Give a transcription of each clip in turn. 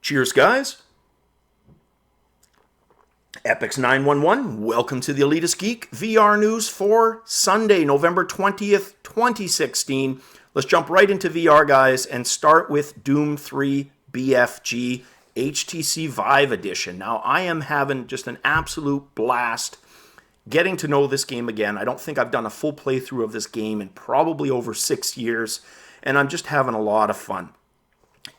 Cheers, guys. Epix911, welcome to the Elitist Geek VR news for Sunday, November 20th, 2016. Let's jump right into VR, guys, and start with Doom 3 BFG HTC Vive Edition. Now, I am having just an absolute blast getting to know this game again. I don't think I've done a full playthrough of this game in probably over 6 years, and I'm just having a lot of fun.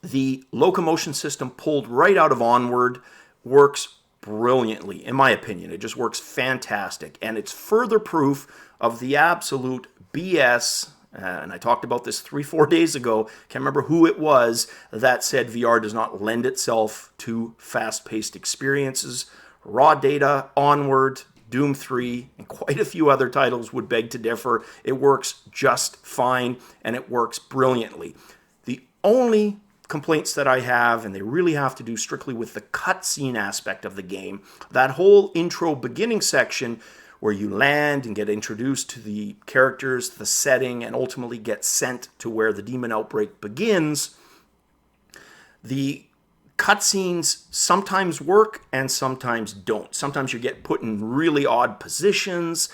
The locomotion system pulled right out of Onward works brilliantly, in my opinion. It just works fantastic, and it's further proof of the absolute BS, and I talked about this 3-4 days ago, can't remember who it was, that said VR does not lend itself to fast-paced experiences. Raw data, Onward, Doom 3, and quite a few other titles would beg to differ. It works just fine, and it works brilliantly. The only complaints that I have, and they really have to do strictly with the cutscene aspect of the game, that whole intro beginning section where you land and get introduced to the characters, the setting, and ultimately get sent to where the demon outbreak begins. The cutscenes sometimes work and sometimes don't. Sometimes you get put in really odd positions.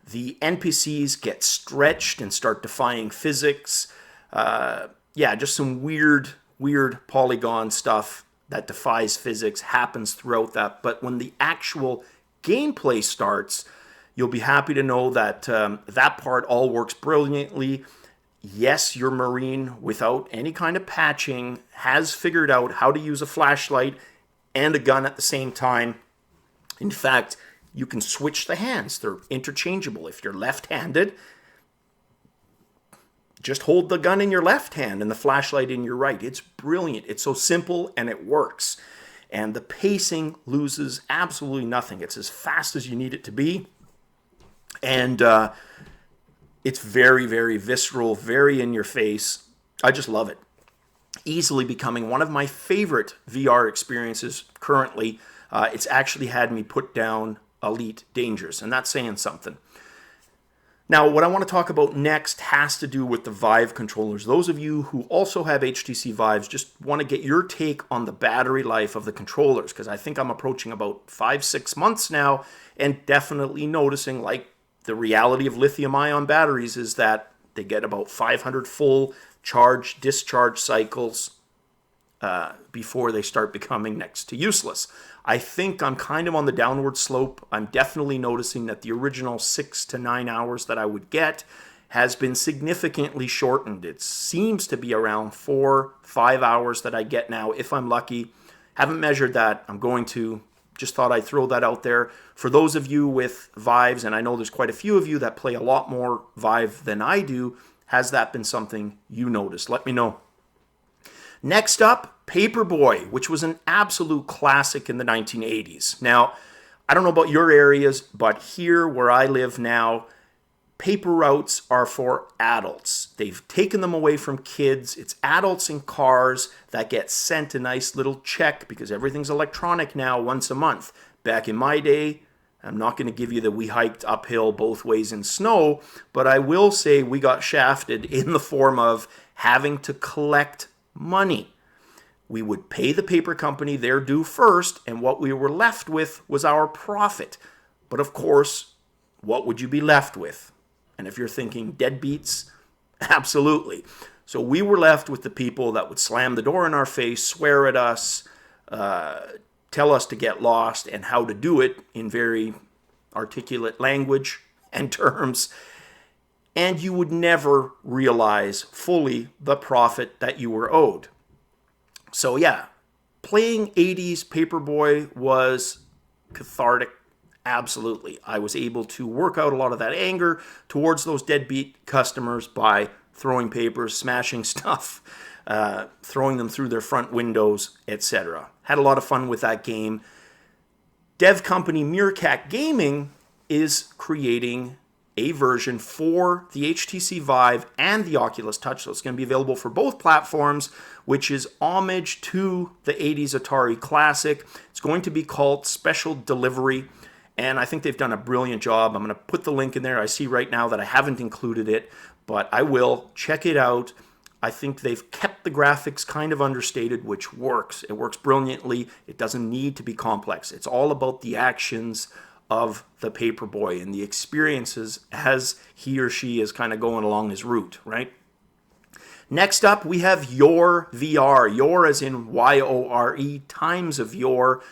The NPCs get stretched and start defying physics. Just some weird polygon stuff that defies physics happens throughout that. But when the actual gameplay starts, you'll be happy to know that that part all works brilliantly. Yes, your Marine, without any kind of patching, has figured out how to use a flashlight and a gun at the same time. In fact, you can switch the hands. They're interchangeable. If you're left-handed, just hold the gun in your left hand and the flashlight in your right. It's brilliant. It's so simple and it works. And the pacing loses absolutely nothing. It's as fast as you need it to be. And it's very, very visceral, very in your face. I just love it. Easily becoming one of my favorite VR experiences currently. It's actually had me put down Elite Dangerous, and that's saying something. Now, what I want to talk about next has to do with the Vive controllers. Those of you who also have HTC Vives just want to get your take on the battery life of the controllers, because I think I'm approaching about 5-6 months now, and definitely noticing, like, the reality of lithium-ion batteries is that they get about 500 full charge-discharge cycles before they start becoming next to useless. I think I'm kind of on the downward slope. I'm definitely noticing that the original 6 to 9 hours that I would get has been significantly shortened. It seems to be around 4-5 hours that I get now, if I'm lucky. Haven't measured that. I'm going to. Just thought I'd throw that out there. For those of you with Vives, and I know there's quite a few of you that play a lot more Vive than I do, has that been something you noticed? Let me know. Next up, Paperboy, which was an absolute classic in the 1980s. Now, I don't know about your areas, but here where I live now, paper routes are for adults. They've taken them away from kids. It's adults in cars that get sent a nice little check because everything's electronic now once a month. Back in my day, I'm not going to give you that we hiked uphill both ways in snow, but I will say we got shafted in the form of having to collect money. We would pay the paper company their due first, and what we were left with was our profit. But of course, what would you be left with? And if you're thinking deadbeats, absolutely. So we were left with the people that would slam the door in our face, swear at us, tell us to get lost and how to do it in very articulate language and terms. And you would never realize fully the profit that you were owed. So yeah, playing 80s Paperboy was cathartic. Absolutely. I was able to work out a lot of that anger towards those deadbeat customers by throwing papers, smashing stuff, throwing them through their front windows, etc. Had a lot of fun with that game. Dev company Meerkat Gaming is creating a version for the HTC Vive and the Oculus Touch, so it's going to be available for both platforms, which is homage to the 80s Atari classic. It's going to be called Special Delivery, and I think they've done a brilliant job. I'm going to put the link in there. I see right now that I haven't included it, but I will. Check it out. I think they've kept the graphics kind of understated, which works. It works brilliantly. It doesn't need to be complex. It's all about the actions of the Paperboy and the experiences as he or she is kind of going along his route, right? Next up, we have Yore VR. Yore as in Y-O-R-E, times of Yore.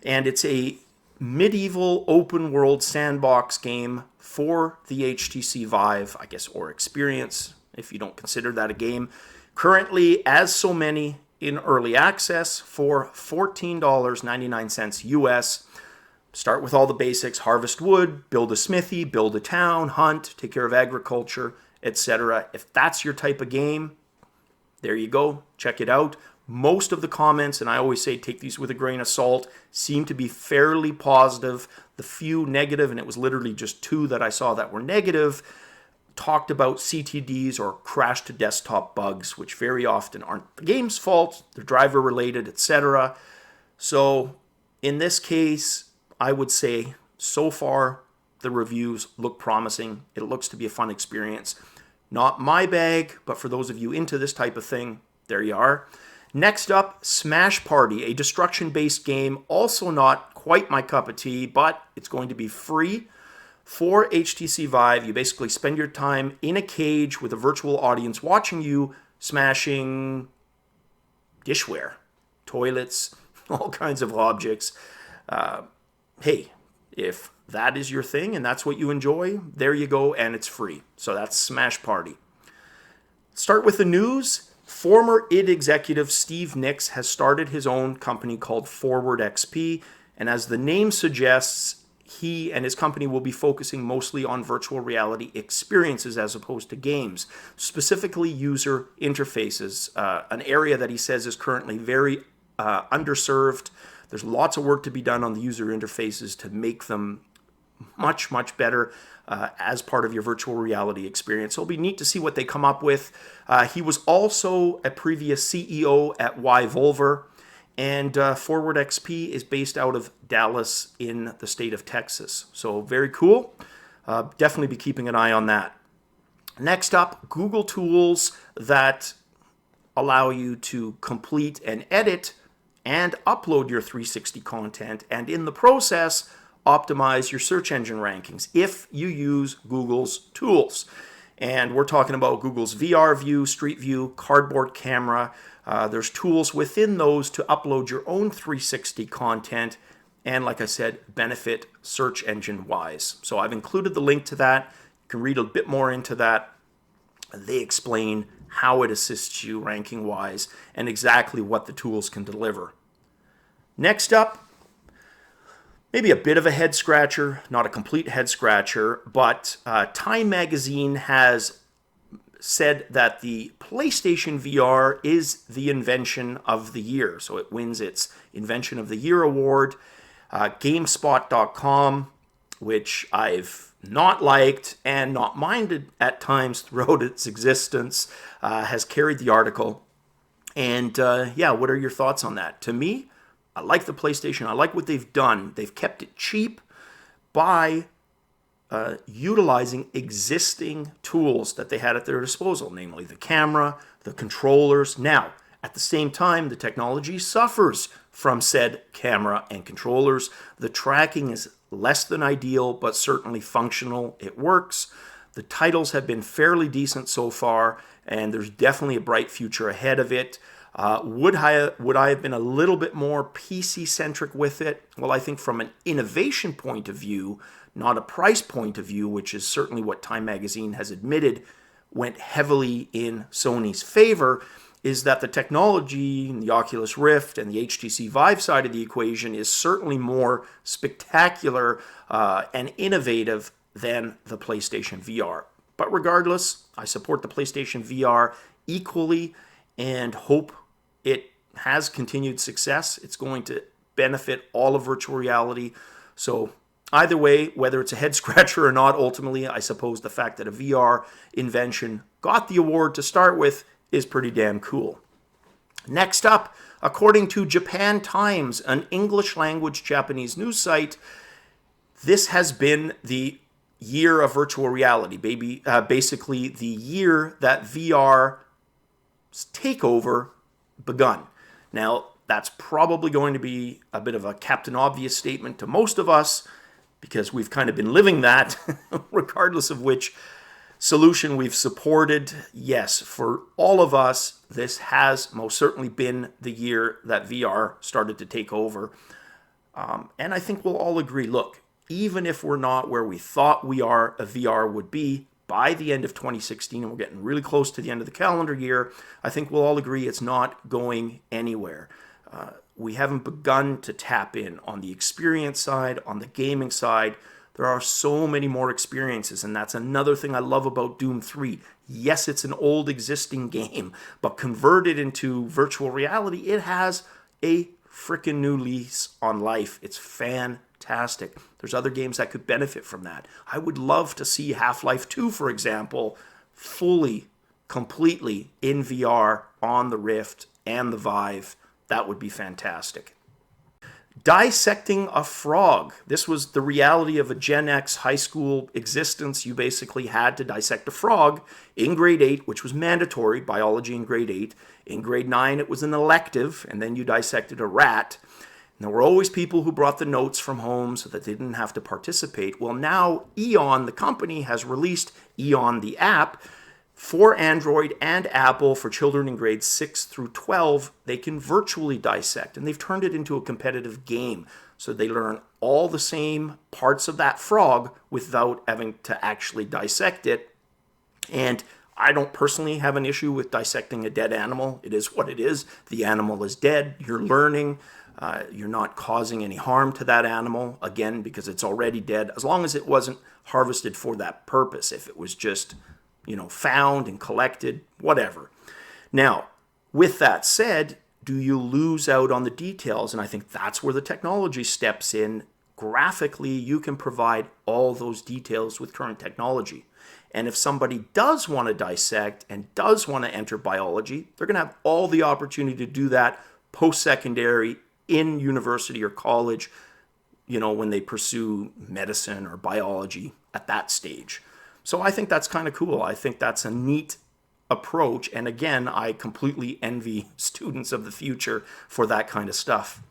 And it's a medieval open world sandbox game for the HTC Vive, I guess, or Experience, if you don't consider that a game. Currently, as so many, in early access for $14.99 US. Start with all the basics: harvest wood, build a smithy, build a town, hunt, take care of agriculture, etc. If that's your type of game, there you go. Check it out. Most of the comments, and I always say take these with a grain of salt, seem to be fairly positive. The few negative, and it was literally just 2 that I saw that were negative, talked about CTDs or crash to desktop bugs, which very often aren't the game's fault. They're driver related, etc. So in this case, I would say so far the reviews look promising. It looks to be a fun experience. Not my bag, but for those of you into this type of thing, there you are. Next up, Smash Party, a destruction-based game, also not quite my cup of tea, but it's going to be free for HTC Vive. You basically spend your time in a cage with a virtual audience watching you smashing dishware, toilets, all kinds of objects. Hey, if that is your thing and that's what you enjoy, there you go, and it's free. So that's Smash Party. Start with the news. Former id executive Steve Nix has started his own company called ForwardXP, and as the name suggests, he and his company will be focusing mostly on virtual reality experiences as opposed to games, specifically user interfaces, an area that he says is currently very underserved. There's lots of work to be done on the user interfaces to make them much, much better as part of your virtual reality experience. So it'll be neat to see what they come up with. He was also a previous CEO at Volver, and ForwardXP is based out of Dallas in the state of Texas. So very cool. Definitely be keeping an eye on that. Next up, Google tools that allow you to complete and edit and upload your 360 content, and in the process, optimize your search engine rankings if you use Google's tools. And we're talking about Google's VR View, Street View, Cardboard Camera. There's tools within those to upload your own 360 content and, like I said, benefit search engine wise. So I've included the link to that. You can read a bit more into that. They explain how it assists you ranking wise and exactly what the tools can deliver. Next up, maybe a bit of a head scratcher, not a complete head scratcher, but Time Magazine has said that the PlayStation VR is the invention of the year. So it wins its Invention of the Year award. GameSpot.com, which I've not liked and not minded at times throughout its existence, has carried the article. And yeah, what are your thoughts on that? To me, I like the PlayStation. I like what they've done. They've kept it cheap by utilizing existing tools that they had at their disposal, namely the camera, the controllers. Now, at the same time, the technology suffers from said camera and controllers. The tracking is less than ideal, but certainly functional. It works. The titles have been fairly decent so far, and there's definitely a bright future ahead of it. Would I have been a little bit more PC-centric with it? Well, I think from an innovation point of view, not a price point of view, which is certainly what Time Magazine has admitted went heavily in Sony's favor, is that the technology in the Oculus Rift and the HTC Vive side of the equation is certainly more spectacular and innovative than the PlayStation VR. But regardless, I support the PlayStation VR equally and hope it has continued success. It's going to benefit all of virtual reality. So either way, whether it's a head scratcher or not, ultimately, I suppose the fact that a VR invention got the award to start with is pretty damn cool. Next up, according to Japan Times, an English language Japanese news site, this has been the year of virtual reality, basically the year that VR takeover begun. Now, that's probably going to be a bit of a Captain Obvious statement to most of us, because we've kind of been living that, regardless of which solution we've supported. Yes, for all of us, this has most certainly been the year that VR started to take over. And I think we'll all agree, look, even if we're not where we thought VR would be by the end of 2016, and we're getting really close to the end of the calendar year, I think we'll all agree it's not going anywhere. We haven't begun to tap in on the experience side, on the gaming side. There are so many more experiences, and that's another thing I love about Doom 3. Yes, it's an old existing game, but converted into virtual reality, it has a freaking new lease on life. It's fantastic. There's other games that could benefit from that. I would love to see Half-Life 2, for example, fully, completely in VR on the Rift and the Vive. That would be fantastic. Dissecting a frog. This was the reality of a Gen X high school existence. You basically had to dissect a frog in grade 8, which was mandatory, biology in grade 8. In grade 9, it was an elective, and then you dissected a rat. And there were always people who brought the notes from home so that they didn't have to participate. Well, now Eon, the company, has released Eon, the app, for Android and Apple for children in grades 6 through 12. They can virtually dissect, and they've turned it into a competitive game. So they learn all the same parts of that frog without having to actually dissect it. And I don't personally have an issue with dissecting a dead animal. It is what it is. The animal is dead. You're learning. You're not causing any harm to that animal, again, because it's already dead, as long as it wasn't harvested for that purpose. If it was just found and collected, whatever. Now, with that said, do you lose out on the details? And I think that's where the technology steps in. Graphically, you can provide all those details with current technology. And if somebody does want to dissect and does want to enter biology, they're going to have all the opportunity to do that post-secondary in university or college, when they pursue medicine or biology at that stage. So I think that's kind of cool. I think that's a neat approach. And again, I completely envy students of the future for that kind of stuff.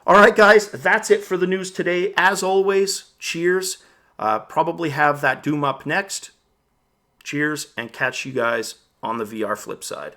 All right, guys, that's it for the news today. As always, cheers. Probably have that Doom up next. Cheers, and catch you guys on the VR flip side.